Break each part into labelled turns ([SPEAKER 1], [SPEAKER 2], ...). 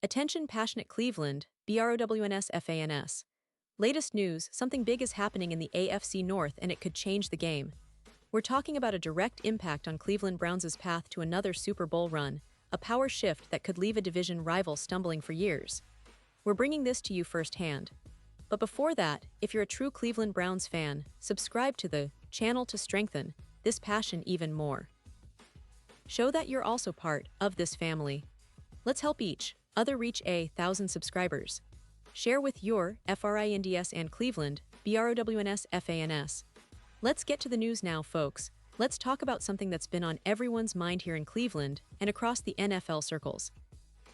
[SPEAKER 1] Attention passionate Cleveland, BROWNS FANS. Latest news, something big is happening in the AFC North and it could change the game. We're talking about a direct impact on Cleveland Browns' path to another Super Bowl run, a power shift that could leave a division rival stumbling for years. We're bringing this to you firsthand. But before that, if you're a true Cleveland Browns fan, subscribe to the channel to strengthen this passion even more. Show that you're also part of this family. Let's help each other reach 1,000 subscribers. Share with your FRINDS and Cleveland, BROWNS FANS. Let's get to the news now, folks. Let's talk about something that's been on everyone's mind here in Cleveland and across the NFL circles.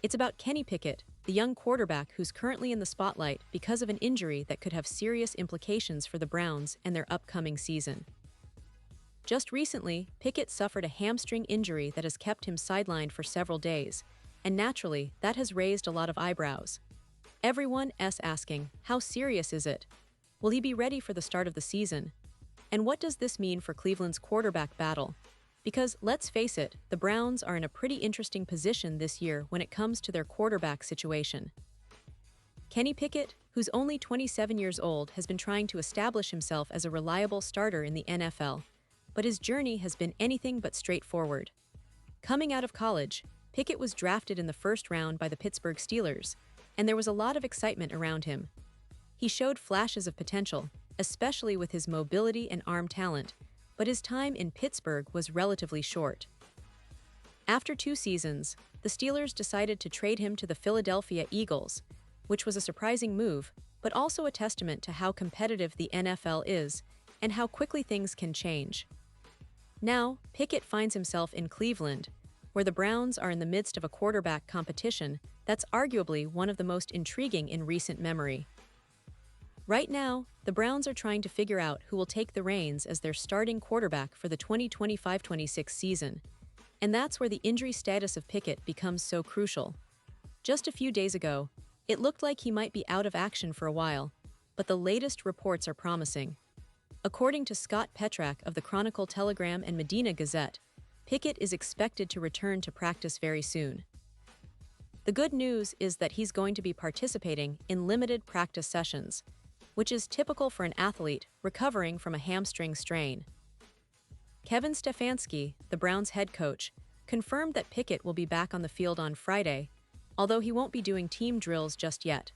[SPEAKER 1] It's about Kenny Pickett, the young quarterback who's currently in the spotlight because of an injury that could have serious implications for the Browns and their upcoming season. Just recently, Pickett suffered a hamstring injury that has kept him sidelined for several days, and naturally, that has raised a lot of eyebrows. Everyone is asking, how serious is it? Will he be ready for the start of the season? And what does this mean for Cleveland's quarterback battle? Because, let's face it, the Browns are in a pretty interesting position this year when it comes to their quarterback situation. Kenny Pickett, who's only 27 years old, has been trying to establish himself as a reliable starter in the NFL, but his journey has been anything but straightforward. Coming out of college, Pickett was drafted in the first round by the Pittsburgh Steelers, and there was a lot of excitement around him. He showed flashes of potential, especially with his mobility and arm talent, but his time in Pittsburgh was relatively short. After 2 seasons, the Steelers decided to trade him to the Philadelphia Eagles, which was a surprising move, but also a testament to how competitive the NFL is and how quickly things can change. Now, Pickett finds himself in Cleveland, where the Browns are in the midst of a quarterback competition that's arguably one of the most intriguing in recent memory. Right now, the Browns are trying to figure out who will take the reins as their starting quarterback for the 2025-26 season, and that's where the injury status of Pickett becomes so crucial. Just a few days ago, it looked like he might be out of action for a while, but the latest reports are promising. According to Scott Petrak of the Chronicle Telegram and Medina Gazette, Pickett is expected to return to practice very soon. The good news is that he's going to be participating in limited practice sessions, which is typical for an athlete recovering from a hamstring strain. Kevin Stefanski, the Browns head coach, confirmed that Pickett will be back on the field on Friday, although he won't be doing team drills just yet.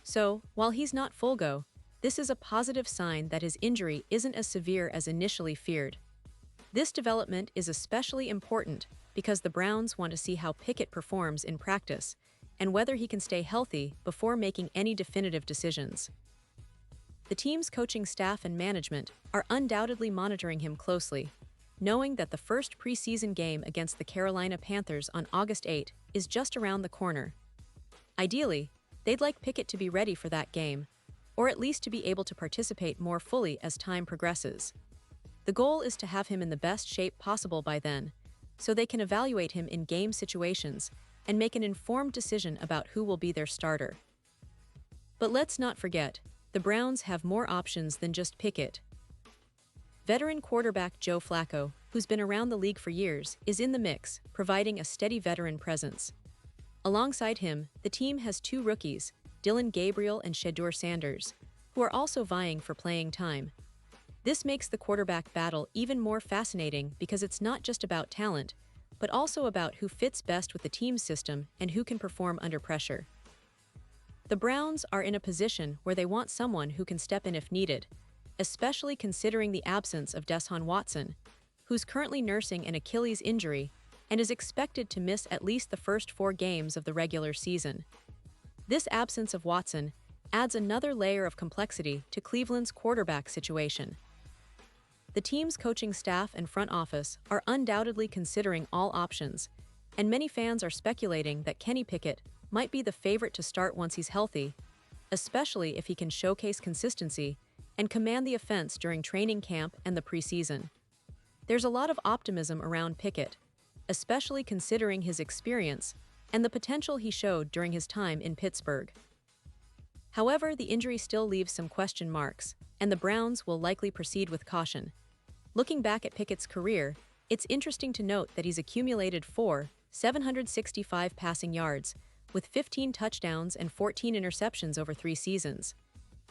[SPEAKER 1] So, while he's not full go, this is a positive sign that his injury isn't as severe as initially feared. This development is especially important because the Browns want to see how Pickett performs in practice and whether he can stay healthy before making any definitive decisions. The team's coaching staff and management are undoubtedly monitoring him closely, knowing that the first preseason game against the Carolina Panthers on August 8 is just around the corner. Ideally, they'd like Pickett to be ready for that game, or at least to be able to participate more fully as time progresses. The goal is to have him in the best shape possible by then, so they can evaluate him in game situations and make an informed decision about who will be their starter. But let's not forget, the Browns have more options than just Pickett. Veteran quarterback Joe Flacco, who's been around the league for years, is in the mix, providing a steady veteran presence. Alongside him, the team has 2 rookies, Dillon Gabriel and Shedeur Sanders, who are also vying for playing time. This makes the quarterback battle even more fascinating because it's not just about talent, but also about who fits best with the team's system and who can perform under pressure. The Browns are in a position where they want someone who can step in if needed, especially considering the absence of Deshaun Watson, who's currently nursing an Achilles injury and is expected to miss at least the first 4 games of the regular season. This absence of Watson adds another layer of complexity to Cleveland's quarterback situation. The team's coaching staff and front office are undoubtedly considering all options, and many fans are speculating that Kenny Pickett might be the favorite to start once he's healthy, especially if he can showcase consistency and command the offense during training camp and the preseason. There's a lot of optimism around Pickett, especially considering his experience and the potential he showed during his time in Pittsburgh. However, the injury still leaves some question marks, and the Browns will likely proceed with caution. Looking back at Pickett's career, it's interesting to note that he's accumulated 765 passing yards, with 15 touchdowns and 14 interceptions over 3 seasons.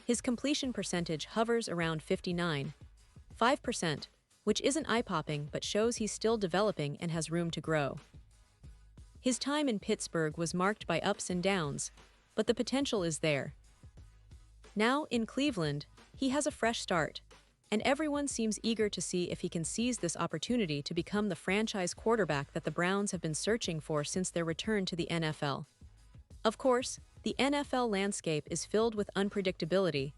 [SPEAKER 1] His completion percentage hovers around 59.5%, which isn't eye-popping but shows he's still developing and has room to grow. His time in Pittsburgh was marked by ups and downs, but the potential is there. Now, in Cleveland, he has a fresh start, and everyone seems eager to see if he can seize this opportunity to become the franchise quarterback that the Browns have been searching for since their return to the NFL. Of course, the NFL landscape is filled with unpredictability,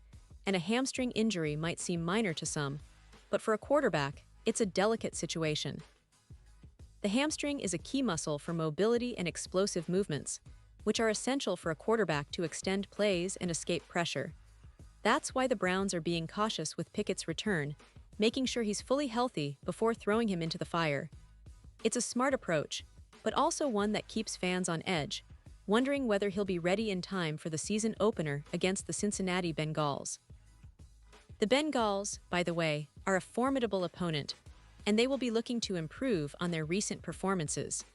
[SPEAKER 1] and a hamstring injury might seem minor to some, but for a quarterback, it's a delicate situation. The hamstring is a key muscle for mobility and explosive movements, which are essential for a quarterback to extend plays and escape pressure. That's why the Browns are being cautious with Pickett's return, making sure he's fully healthy before throwing him into the fire. It's a smart approach, but also one that keeps fans on edge, wondering whether he'll be ready in time for the season opener against the Cincinnati Bengals. The Bengals, by the way, are a formidable opponent, and they will be looking to improve on their recent performances.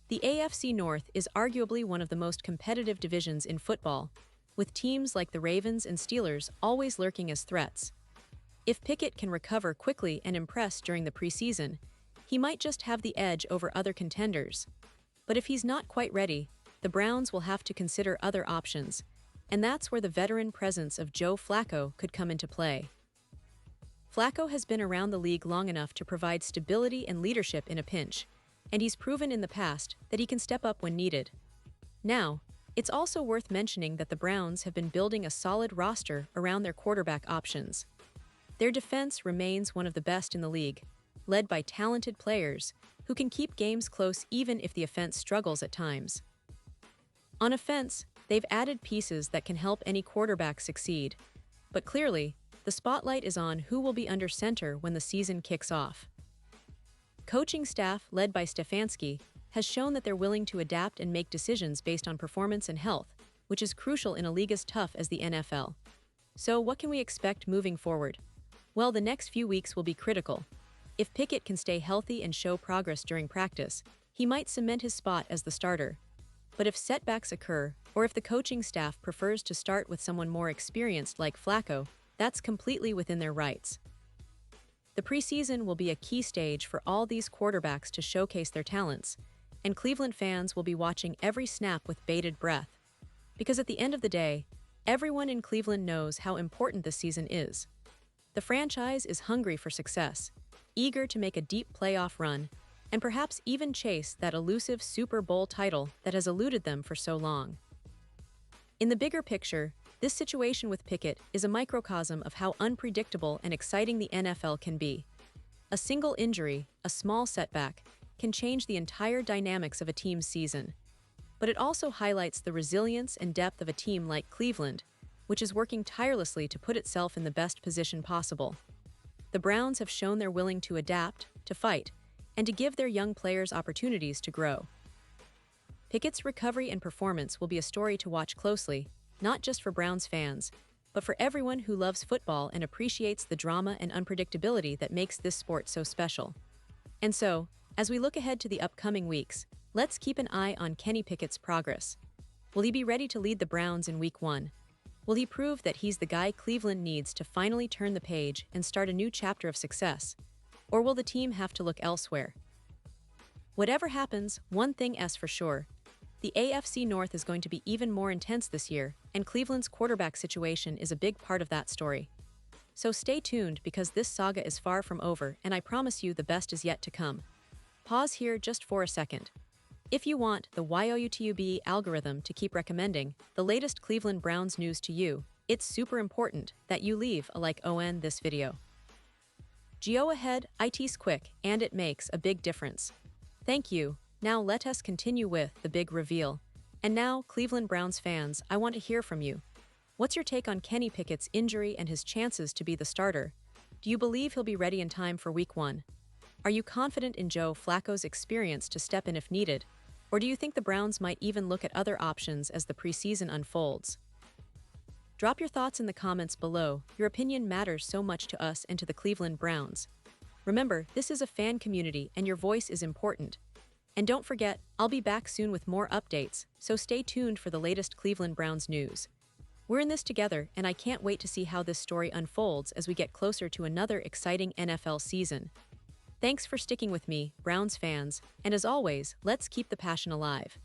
[SPEAKER 1] The AFC North is arguably one of the most competitive divisions in football, with teams like the Ravens and Steelers always lurking as threats. If Pickett can recover quickly and impress during the preseason, he might just have the edge over other contenders. But if he's not quite ready, the Browns will have to consider other options, and that's where the veteran presence of Joe Flacco could come into play. Flacco has been around the league long enough to provide stability and leadership in a pinch, and he's proven in the past that he can step up when needed. Now, it's also worth mentioning that the Browns have been building a solid roster around their quarterback options. Their defense remains one of the best in the league, led by talented players who can keep games close even if the offense struggles at times. On offense, they've added pieces that can help any quarterback succeed, but clearly, the spotlight is on who will be under center when the season kicks off. Coaching staff led by Stefanski has shown that they're willing to adapt and make decisions based on performance and health, which is crucial in a league as tough as the NFL. So what can we expect moving forward? Well, the next few weeks will be critical. If Pickett can stay healthy and show progress during practice, he might cement his spot as the starter. But if setbacks occur, or if the coaching staff prefers to start with someone more experienced like Flacco, that's completely within their rights. The preseason will be a key stage for all these quarterbacks to showcase their talents, and Cleveland fans will be watching every snap with bated breath. Because at the end of the day, everyone in Cleveland knows how important this season is. The franchise is hungry for success, eager to make a deep playoff run, and perhaps even chase that elusive Super Bowl title that has eluded them for so long. In the bigger picture, this situation with Pickett is a microcosm of how unpredictable and exciting the NFL can be. A single injury, a small setback, can change the entire dynamics of a team's season. But it also highlights the resilience and depth of a team like Cleveland, which is working tirelessly to put itself in the best position possible. The Browns have shown they're willing to adapt, to fight, and to give their young players opportunities to grow. Pickett's recovery and performance will be a story to watch closely, not just for Browns fans, but for everyone who loves football and appreciates the drama and unpredictability that makes this sport so special. And so, as we look ahead to the upcoming weeks, let's keep an eye on Kenny Pickett's progress. Will he be ready to lead the Browns in Week 1? Will he prove that he's the guy Cleveland needs to finally turn the page and start a new chapter of success? Or will the team have to look elsewhere? Whatever happens, one thing is for sure. The AFC North is going to be even more intense this year, and Cleveland's quarterback situation is a big part of that story. So stay tuned because this saga is far from over, and I promise you the best is yet to come. Pause here just for a second. If you want the YouTube algorithm to keep recommending the latest Cleveland Browns news to you, it's super important that you leave a like on this video. Go ahead, it's quick, and it makes a big difference. Thank you. Now let us continue with the big reveal. And now, Cleveland Browns fans, I want to hear from you. What's your take on Kenny Pickett's injury and his chances to be the starter? Do you believe he'll be ready in time for Week 1? Are you confident in Joe Flacco's experience to step in if needed? Or do you think the Browns might even look at other options as the preseason unfolds? Drop your thoughts in the comments below. Your opinion matters so much to us and to the Cleveland Browns. Remember, this is a fan community and your voice is important. And don't forget, I'll be back soon with more updates, so stay tuned for the latest Cleveland Browns news. We're in this together, and I can't wait to see how this story unfolds as we get closer to another exciting NFL season. Thanks for sticking with me, Browns fans, and as always, let's keep the passion alive.